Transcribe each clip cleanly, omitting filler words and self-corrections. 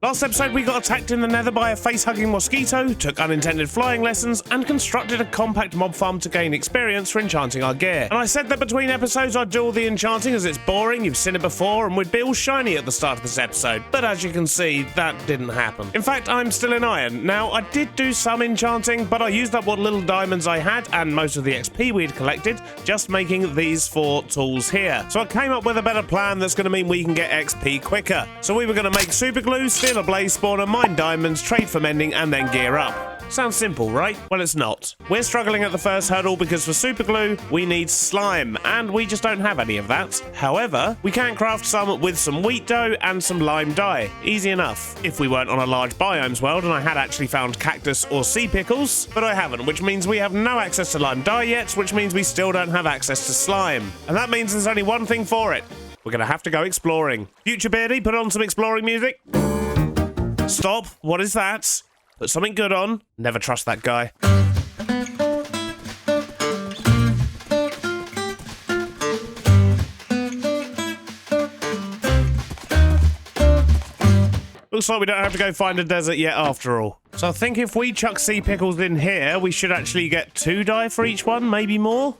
Last episode we got attacked in the nether by a face-hugging mosquito, took unintended flying lessons, and constructed a compact mob farm to gain experience for enchanting our gear. And I said that between episodes I'd do all the enchanting as it's boring, you've seen it before, and we'd be all shiny at the start of this episode. But as you can see, that didn't happen. In fact, I'm still in iron. Now, I did do some enchanting, but I used up what little diamonds I had and most of the XP we'd collected, just making these 4 tools here. So I came up with a better plan that's going to mean we can get XP quicker. So we were going to make super glue, steal a blaze spawner, mine diamonds, trade for mending, and then gear up. Sounds simple, right? Well, it's not. We're struggling at the first hurdle because for super glue, we need slime, and we just don't have any of that. However, we can craft some with some wheat dough and some lime dye. Easy enough. If we weren't on a large biomes world and I had actually found cactus or sea pickles, but I haven't, which means we have no access to lime dye yet, which means we still don't have access to slime. And that means there's only one thing for it. We're gonna have to go exploring. Future Beardy, put on some exploring music. Stop. What is that? Put something good on. Never trust that guy. Looks like we don't have to go find a desert yet after all. So I think if we chuck sea pickles in here, we should actually get 2 dye for each one, maybe more.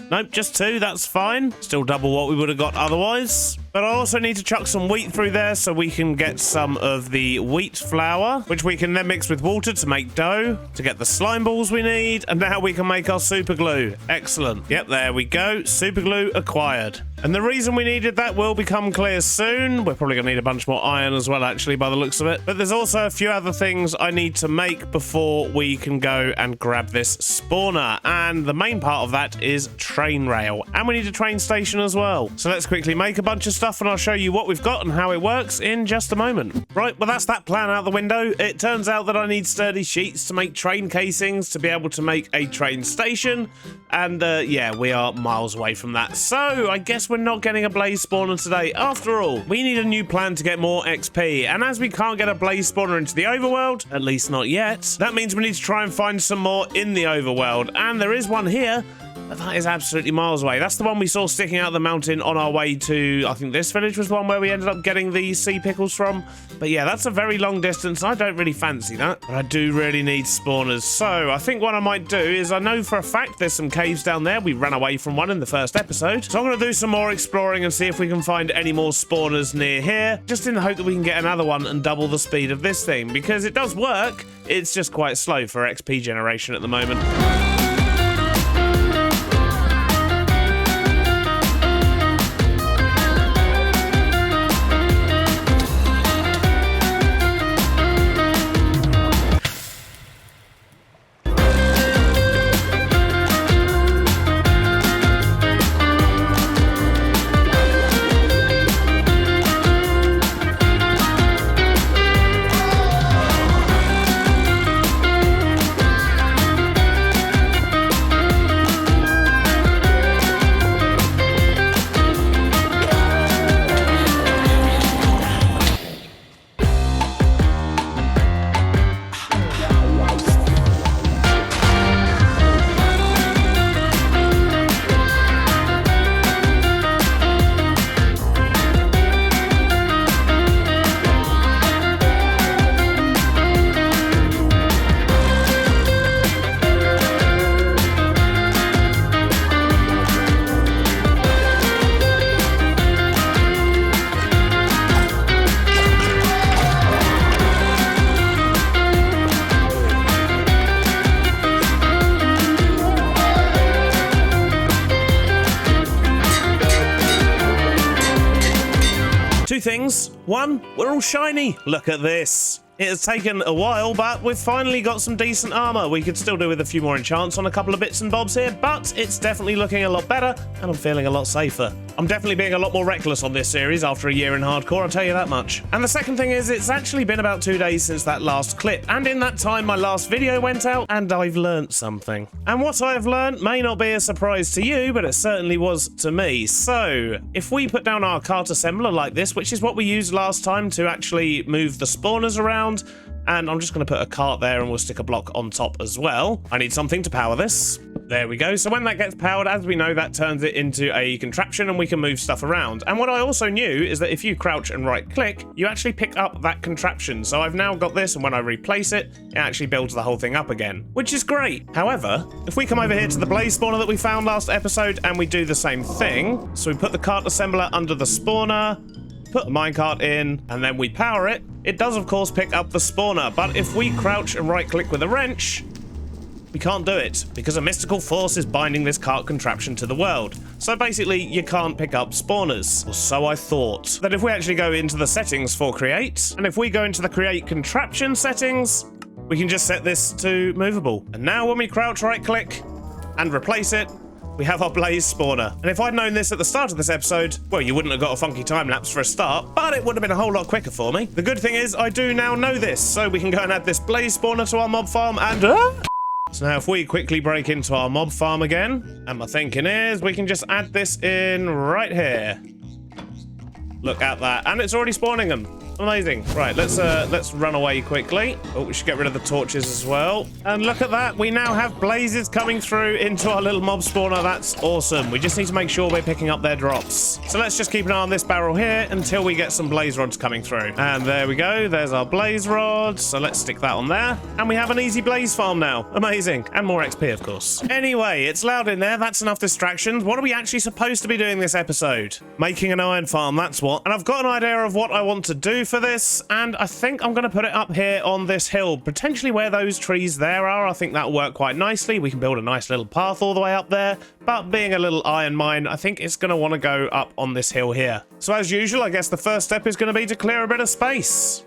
Nope, just 2, that's fine. Still double what we would have got otherwise. But I also need to chuck some wheat through there so we can get some of the wheat flour, which we can then mix with water to make dough, to get the slime balls we need, and now we can make our super glue. Excellent. Yep, there we go. Super glue acquired. And the reason we needed that will become clear soon. We're probably going to need a bunch more iron as well, actually, by the looks of it. But there's also a few other things I need to make before we can go and grab this spawner. And the main part of that is train rail. And we need a train station as well. So let's quickly make a bunch of stuff and I'll show you what we've got and how it works in just a moment. Right, well that's that plan out the window. It turns out that I need sturdy sheets to make train casings to be able to make a train station. And yeah, we are miles away from that. So I guess we're not getting a blaze spawner today. After all, we need a new plan to get more XP. And as we can't get a blaze spawner into the overworld, at least not yet, that means we need to try and find some more in the overworld. And there is one here. But that is absolutely miles away. That's the one we saw sticking out of the mountain on our way to, I think this village was the one where we ended up getting the sea pickles from. But yeah, that's a very long distance. I don't really fancy that. But I do really need spawners. So I think what I might do is, I know for a fact there's some caves down there. We ran away from one in the first episode. So I'm going to do some more exploring and see if we can find any more spawners near here. Just in the hope that we can get another one and double the speed of this thing. Because it does work. It's just quite slow for XP generation at the moment. Two things. One, we're all shiny. Look at this. It has taken a while, but we've finally got some decent armor. We could still do with a few more enchants on a couple of bits and bobs here, but it's definitely looking a lot better, and I'm feeling a lot safer. I'm definitely being a lot more reckless on this series after a year in hardcore, I'll tell you that much. And the second thing is, it's actually been about 2 days since that last clip, and in that time my last video went out, and I've learnt something. And what I've learnt may not be a surprise to you, but it certainly was to me. So, if we put down our cart assembler like this, which is what we used last time to actually move the spawners around, and I'm just going to put a cart there and we'll stick a block on top as well. I need something to power this. There we go. So when that gets powered, as we know, that turns it into a contraption and we can move stuff around. And what I also knew is that if you crouch and right click, you actually pick up that contraption. So I've now got this, and when I replace it, it actually builds the whole thing up again, which is great. However, if we come over here to the blaze spawner that we found last episode and we do the same thing, so we put the cart assembler under the spawner, put the minecart in, and then we power it, it does of course pick up the spawner. But if we crouch and right click with a wrench, we can't do it because a mystical force is binding this cart contraption to the world. So basically, you can't pick up spawners. Or so I thought. That if we actually go into the settings for create, and if we go into the create contraption settings, we can just set this to movable. And now when we crouch right click and replace it, we have our blaze spawner. And if I'd known this at the start of this episode, well, you wouldn't have got a funky time lapse for a start, but it would have been a whole lot quicker for me. The good thing is I do now know this, so we can go and add this blaze spawner to our mob farm and... So now if we quickly break into our mob farm again, and my thinking is we can just add this in right here. Look at that, and it's already spawning them. Amazing. Right, let's run away quickly. Oh, we should get rid of the torches as well. And look at that, we now have blazes coming through into our little mob spawner. That's awesome. We just need to make sure we're picking up their drops. So let's just keep an eye on this barrel here until we get some blaze rods coming through. And there we go. There's our blaze rods. So let's stick that on there. And we have an easy blaze farm now. Amazing. And more XP, of course. Anyway, it's loud in there. That's enough distractions. What are we actually supposed to be doing this episode? Making an iron farm, that's what. And I've got an idea of what I want to do for this, and I think I'm going to put it up here on this hill, potentially where those trees there are. I think that'll work quite nicely. We can build a nice little path all the way up there, but being a little iron mine, I think it's going to want to go up on this hill here. So as usual, I guess the first step is going to be to clear a bit of space.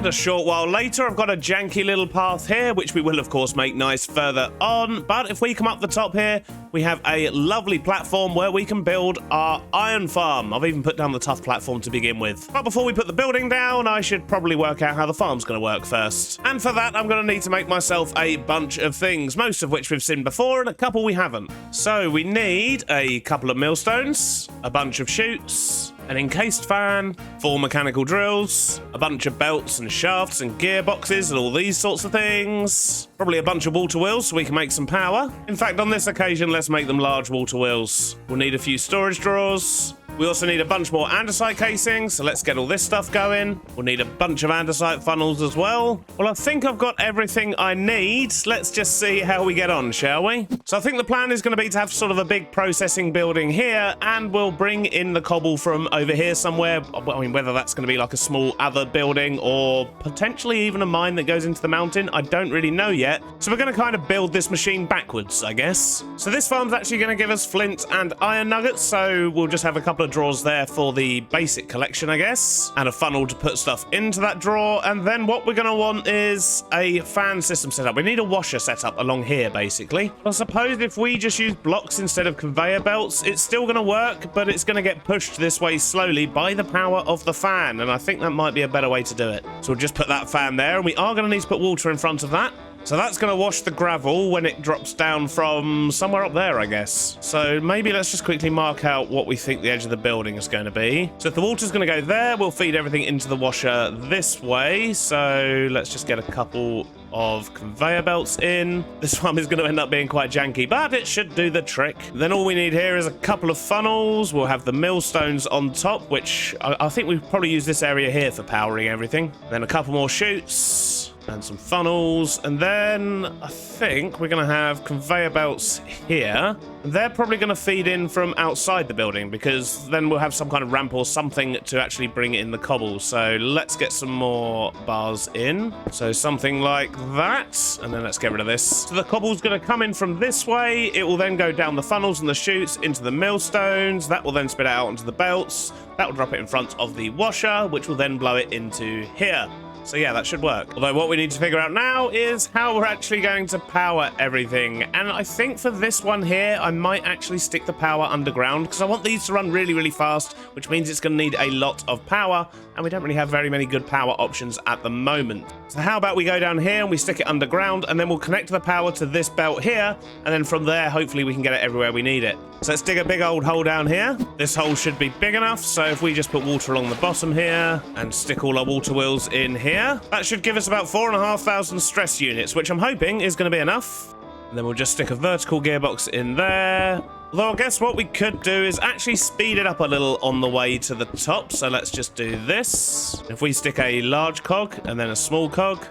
A short while later, I've got a janky little path here, which we will of course make nice further on. But if we come up the top here, we have a lovely platform where we can build our iron farm. I've even put down the tough platform to begin with. But before we put the building down, I should probably work out how the farm's going to work first. And for that, I'm going to need to make myself a bunch of things, most of which we've seen before and a couple we haven't. So we need a couple of millstones, a bunch of chutes, an encased fan, 4 mechanical drills, a bunch of belts and shafts and gearboxes and all these sorts of things. Probably a bunch of water wheels so we can make some power. In fact, on this occasion, let's make them large water wheels. We'll need a few storage drawers. We also need a bunch more andesite casings, so let's get all this stuff going. We'll need a bunch of andesite funnels as well. Well, I think I've got everything I need. Let's just see how we get on, shall we? So I think the plan is going to be to have sort of a big processing building here, and we'll bring in the cobble from over here somewhere. I mean, whether that's going to be like a small other building or potentially even a mine that goes into the mountain, I don't really know yet. So we're going to kind of build this machine backwards, I guess. So this farm's actually going to give us flint and iron nuggets, so we'll just have a couple of drawers there for the basic collection, I guess, and a funnel to put stuff into that drawer. And then what we're going to want is a fan system set up. We need a washer set up along here, basically. I suppose if we just use blocks instead of conveyor belts, it's still going to work, but it's going to get pushed this way slowly by the power of the fan, and I think that might be a better way to do it. So we'll just put that fan there, and we are going to need to put water in front of that. So that's going to wash the gravel when it drops down from somewhere up there, I guess. So maybe let's just quickly mark out what we think the edge of the building is going to be. So if the water's going to go there, we'll feed everything into the washer this way. So let's just get a couple of conveyor belts in. This one is going to end up being quite janky, but it should do the trick. Then all we need here is a couple of funnels. We'll have the millstones on top, which I think we've probably used this area here for powering everything. Then a couple more chutes and some funnels, and then I think we're going to have conveyor belts here. They're probably going to feed in from outside the building, because then we'll have some kind of ramp or something to actually bring in the cobble. So let's get some more bars in. So something like that, and then let's get rid of this. So the cobble's going to come in from this way. It will then go down the funnels and the chutes into the millstones. That will then spit out onto the belts. That will drop it in front of the washer, which will then blow it into here. So yeah, that should work. Although what we need to figure out now is how we're actually going to power everything. And I think for this one here, I might actually stick the power underground because I want these to run really, really fast, which means it's going to need a lot of power. And we don't really have very many good power options at the moment. So how about we go down here and we stick it underground, and then we'll connect the power to this belt here. And then from there, hopefully we can get it everywhere we need it. So let's dig a big old hole down here. This hole should be big enough. So if we just put water along the bottom here and stick all our water wheels in here, that should give us about 4,500 stress units, which I'm hoping is going to be enough. And then we'll just stick a vertical gearbox in there. Although I guess what we could do is actually speed it up a little on the way to the top. So let's just do this. If we stick a large cog and then a small cog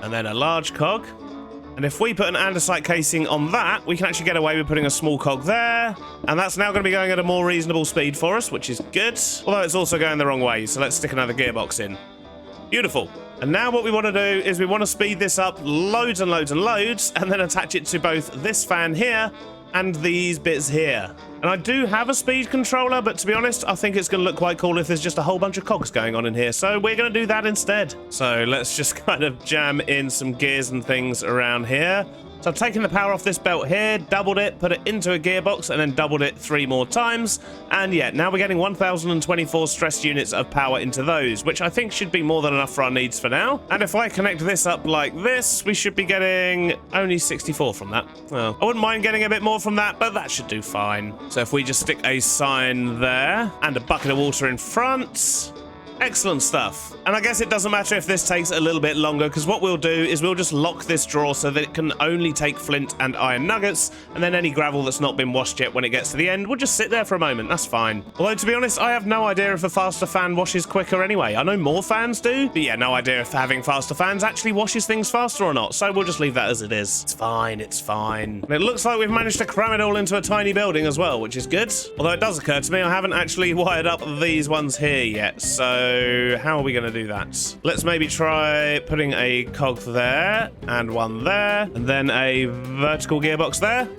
and then a large cog. And if we put an andesite casing on that, we can actually get away with putting a small cog there. And that's now going to be going at a more reasonable speed for us, which is good. Although it's also going the wrong way. So let's stick another gearbox in. Beautiful. And now what we want to do is we want to speed this up loads and loads and loads, and then attach it to both this fan here and these bits here. And I do have a speed controller, but to be honest, I think it's going to look quite cool if there's just a whole bunch of cogs going on in here. So we're going to do that instead. So let's just kind of jam in some gears and things around here. So I've taken the power off this belt here, doubled it, put it into a gearbox, and then doubled it 3 more times. And yeah, now we're getting 1,024 stress units of power into those, which I think should be more than enough for our needs for now. And if I connect this up like this, we should be getting only 64 from that. Well, I wouldn't mind getting a bit more from that, but that should do fine. So if we just stick a sign there and a bucket of water in front. Excellent stuff. And I guess it doesn't matter if this takes a little bit longer, because what we'll do is we'll just lock this drawer so that it can only take flint and iron nuggets, and then any gravel that's not been washed yet when it gets to the end will just sit there for a moment. That's fine. Although, to be honest, I have no idea if a faster fan washes quicker anyway. I know more fans do, but yeah, no idea if having faster fans actually washes things faster or not. So we'll just leave that as it is. It's fine, it's fine. And it looks like we've managed to cram it all into a tiny building as well, which is good. Although it does occur to me, I haven't actually wired up these ones here yet. So how are we going to do that? Let's maybe try putting a cog there and one there, and then a vertical gearbox there.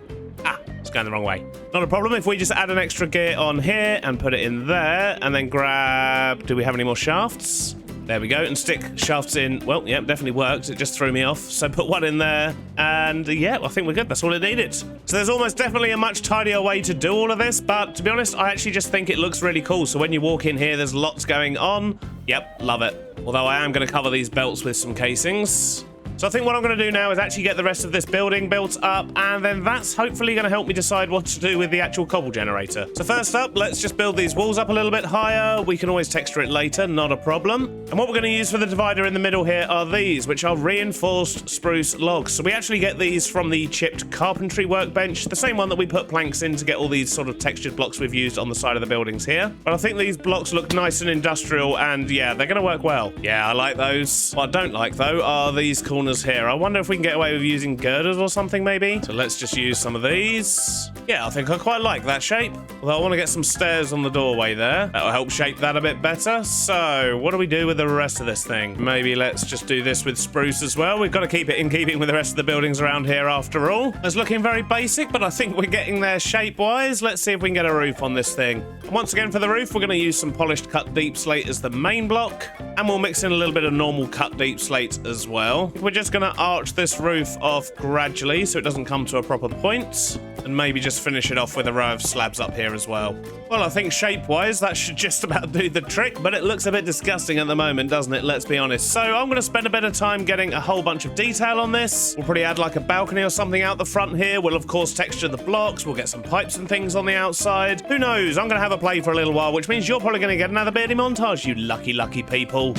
Ah, it's going the wrong way. Not a problem if we just add an extra gear on here and put it in there, and then grab... Do we have any more shafts? There we go, and stick shafts in. Well, yeah, definitely worked. It just threw me off. So put one in there, and yeah, I think we're good. That's all it needed. So there's almost definitely a much tidier way to do all of this, but to be honest, I actually just think it looks really cool. So when you walk in here, there's lots going on. Yep, love it. Although I am going to cover these belts with some casings. So I think what I'm going to do now is actually get the rest of this building built up, and then that's hopefully going to help me decide what to do with the actual cobble generator. So first up, let's just build these walls up a little bit higher. We can always texture it later, not a problem. And what we're going to use for the divider in the middle here are these, which are reinforced spruce logs. So we actually get these from the chipped carpentry workbench, the same one that we put planks in to get all these sort of textured blocks we've used on the side of the buildings here. But I think these blocks look nice and industrial, and yeah, they're going to work well. Yeah, I like those. What I don't like, though, are these corners here. I wonder if we can get away with using girders or something, maybe. So let's just use some of these. Yeah, I think I quite like that shape. Although I want to get some stairs on the doorway there. That'll help shape that a bit better. So what do we do with the rest of this thing? Maybe let's just do this with spruce as well. We've got to keep it in keeping with the rest of the buildings around here after all. It's looking very basic, but I think we're getting there shape-wise. Let's see if we can get a roof on this thing. And once again, for the roof, we're going to use some polished cut deep slate as the main block. And we'll mix in a little bit of normal cut deep slate as well. We're just going to arch this roof off gradually so it doesn't come to a proper point, and maybe just finish it off with a row of slabs up here as well. Well, I think shape-wise that should just about do the trick, but it looks a bit disgusting at the moment, doesn't it? Let's be honest. So I'm going to spend a bit of time getting a whole bunch of detail on this. We'll probably add like a balcony or something out the front here. We'll of course texture the blocks. We'll get some pipes and things on the outside. Who knows? I'm going to have a play for a little while, which means you're probably going to get another beardy montage, you lucky, lucky people.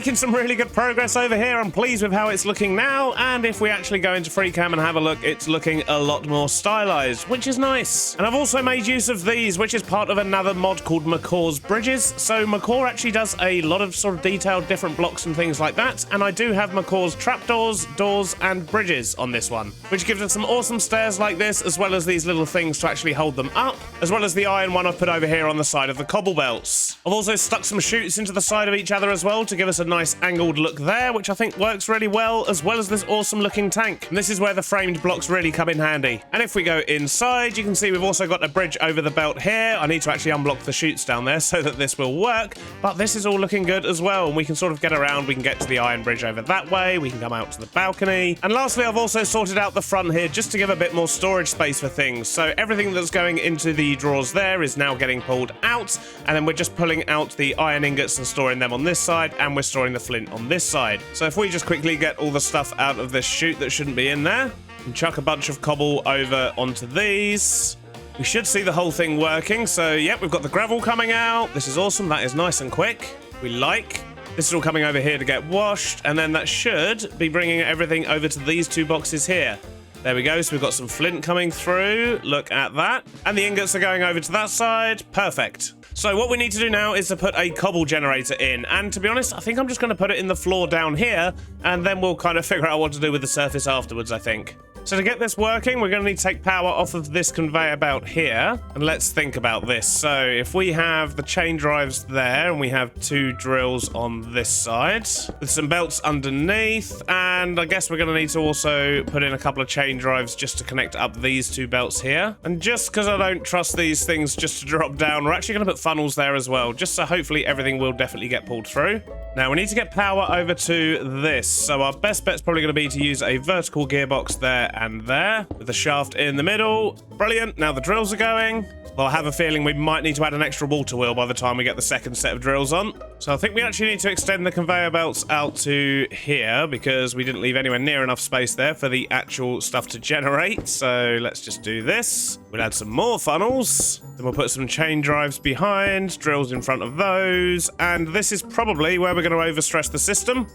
making some really good progress over here. I'm pleased with how it's looking now, and if we actually go into free cam and have a look, it's looking a lot more stylized, which is nice. And I've also made use of these, which is part of another mod called McCaw's Bridges. So McCaw actually does a lot of sort of detailed different blocks and things like that, and I do have McCaw's trapdoors, doors, and bridges on this one, which gives us some awesome stairs like this, as well as these little things to actually hold them up, as well as the iron one I've put over here on the side of the cobble belts. I've also stuck some chutes into the side of each other as well to give us a nice angled look there, which I think works really well, as well as this awesome looking tank. And this is where the framed blocks really come in handy. And if we go inside, you can see we've also got a bridge over the belt here. I need to actually unblock the chutes down there so that this will work, but this is all looking good as well, and we can sort of get around. We can get to the iron bridge over that way, we can come out to the balcony. And lastly, I've also sorted out the front here just to give a bit more storage space for things. So everything that's going into the drawers there is now getting pulled out, and then we're just pulling out the iron ingots and storing them on this side, and we're storing the flint on this side. So if we just quickly get all the stuff out of this chute that shouldn't be in there, and chuck a bunch of cobble over onto these, we should see the whole thing working. So yep, we've got the gravel coming out. This is awesome. That is nice and quick. We like. This is all coming over here to get washed, and then that should be bringing everything over to these two boxes here. There we go, so we've got some flint coming through, look at that. And the ingots are going over to that side, perfect. So what we need to do now is to put a cobble generator in, and to be honest, I think I'm just going to put it in the floor down here, and then we'll kind of figure out what to do with the surface afterwards, I think. So to get this working, we're going to need to take power off of this conveyor belt here. And let's think about this. So if we have the chain drives there, and we have two drills on this side with some belts underneath, and I guess we're going to need to also put in a couple of chain drives just to connect up these two belts here. And just because I don't trust these things just to drop down, we're actually going to put funnels there as well, just so hopefully everything will definitely get pulled through. Now we need to get power over to this. So our best bet's probably going to be to use a vertical gearbox there and there with the shaft in the middle. Brilliant. Now the drills are going. Well, I have a feeling we might need to add an extra water wheel by the time we get the second set of drills on. So I think we actually need to extend the conveyor belts out to here because we didn't leave anywhere near enough space there for the actual stuff to generate. So let's just do this. We'll add some more funnels. Then we'll put some chain drives behind, drills in front of those. And this is probably where we're going to overstress the system.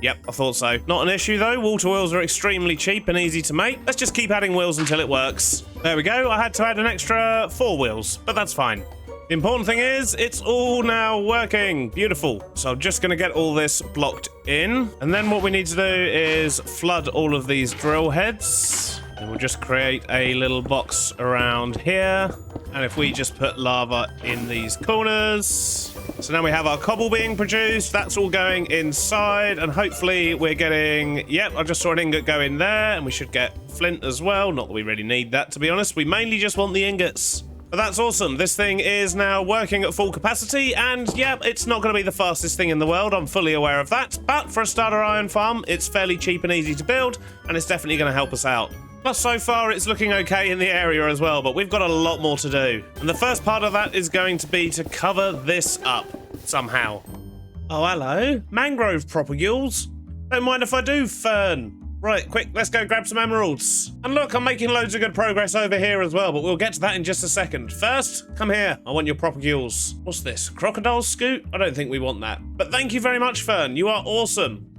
Yep, I thought so. Not an issue though. Water wheels are extremely cheap and easy to make. Let's just keep adding wheels until it works. There we go. I had to add an extra 4 wheels, but that's fine. The important thing is it's all now working. Beautiful. So I'm just going to get all this blocked in. And then what we need to do is flood all of these drill heads. And we'll just create a little box around here. And if we just put lava in these corners. So now we have our cobble being produced. That's all going inside. And hopefully we're getting... Yep, I just saw an ingot go in there. And we should get flint as well. Not that we really need that, to be honest. We mainly just want the ingots. But that's awesome. This thing is now working at full capacity. And yeah, it's not going to be the fastest thing in the world. I'm fully aware of that. But for a starter iron farm, it's fairly cheap and easy to build. And it's definitely going to help us out. Plus, so far, it's looking okay in the area as well, but we've got a lot more to do. And the first part of that is going to be to cover this up somehow. Oh, hello. Mangrove propagules. Don't mind if I do, Fern. Right, quick, let's go grab some emeralds. And look, I'm making loads of good progress over here as well, but we'll get to that in just a second. First, come here. I want your propagules. What's this? Crocodile scoot? I don't think we want that. But thank you very much, Fern. You are awesome.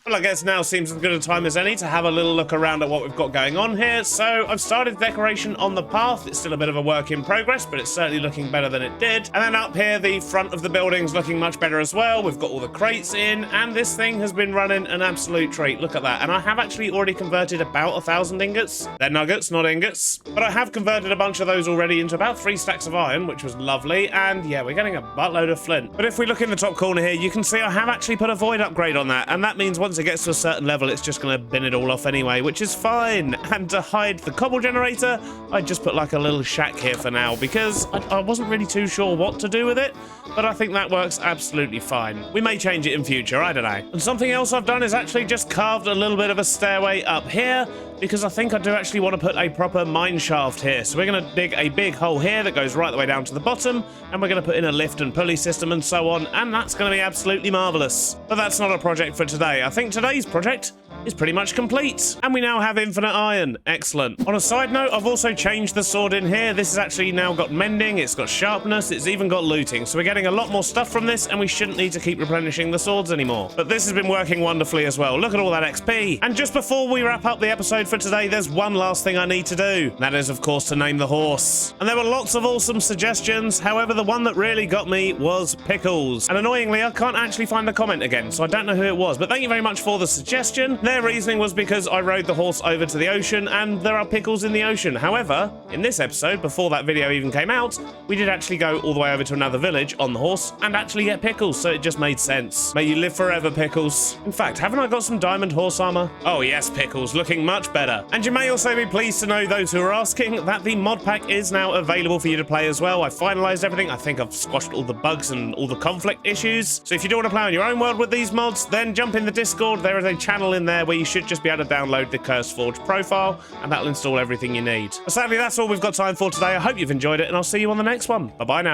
Well, I guess now seems as good a time as any to have a little look around at what we've got going on here. So I've started decoration on the path. It's still a bit of a work in progress, but it's certainly looking better than it did. And then up here, the front of the building's looking much better as well. We've got all the crates in, and this thing has been running an absolute treat. Look at that. And I have actually already converted about 1,000 ingots. They're nuggets, not ingots. But I have converted a bunch of those already into about 3 stacks of iron, which was lovely. And yeah, we're getting a buttload of flint. But if we look in the top corner here, you can see I have actually put a void upgrade on that. And that means once it gets to a certain level, it's just going to bin it all off anyway, which is fine. And to hide the cobble generator, I just put like a little shack here for now because I wasn't really too sure what to do with it, but I think that works absolutely fine. We may change it in future, I don't know. And something else I've done is actually just carved a little bit of a stairway up here because I think I do actually want to put a proper mine shaft here. So we're going to dig a big hole here that goes right the way down to the bottom, and we're going to put in a lift and pulley system and so on, and that's going to be absolutely marvelous. But that's not a project for today. I think today's project is pretty much complete. And we now have infinite iron. Excellent. On a side note, I've also changed the sword in here. This has actually now got mending, it's got sharpness, it's even got looting. So we're getting a lot more stuff from this, and we shouldn't need to keep replenishing the swords anymore. But this has been working wonderfully as well. Look at all that XP. And just before we wrap up the episode for today, there's one last thing I need to do. That is, of course, to name the horse. And there were lots of awesome suggestions. However, the one that really got me was Pickles. And annoyingly, I can't actually find the comment again, so I don't know who it was. But thank you very much for the suggestion. Their reasoning was because I rode the horse over to the ocean and there are pickles in the ocean. However, in this episode, before that video even came out, we did actually go all the way over to another village on the horse and actually get pickles, so it just made sense. May you live forever, Pickles. In fact, haven't I got some diamond horse armor? Oh yes, Pickles, looking much better. And you may also be pleased to know, those who are asking, that the mod pack is now available for you to play as well. I finalized everything. I think I've squashed all the bugs and all the conflict issues. So if you do want to play on your own world with these mods, then jump in the Discord. There is a channel in there where you should just be able to download the CurseForge profile, and that'll install everything you need. But sadly, that's all we've got time for today. I hope you've enjoyed it, and I'll see you on the next one. Bye-bye now.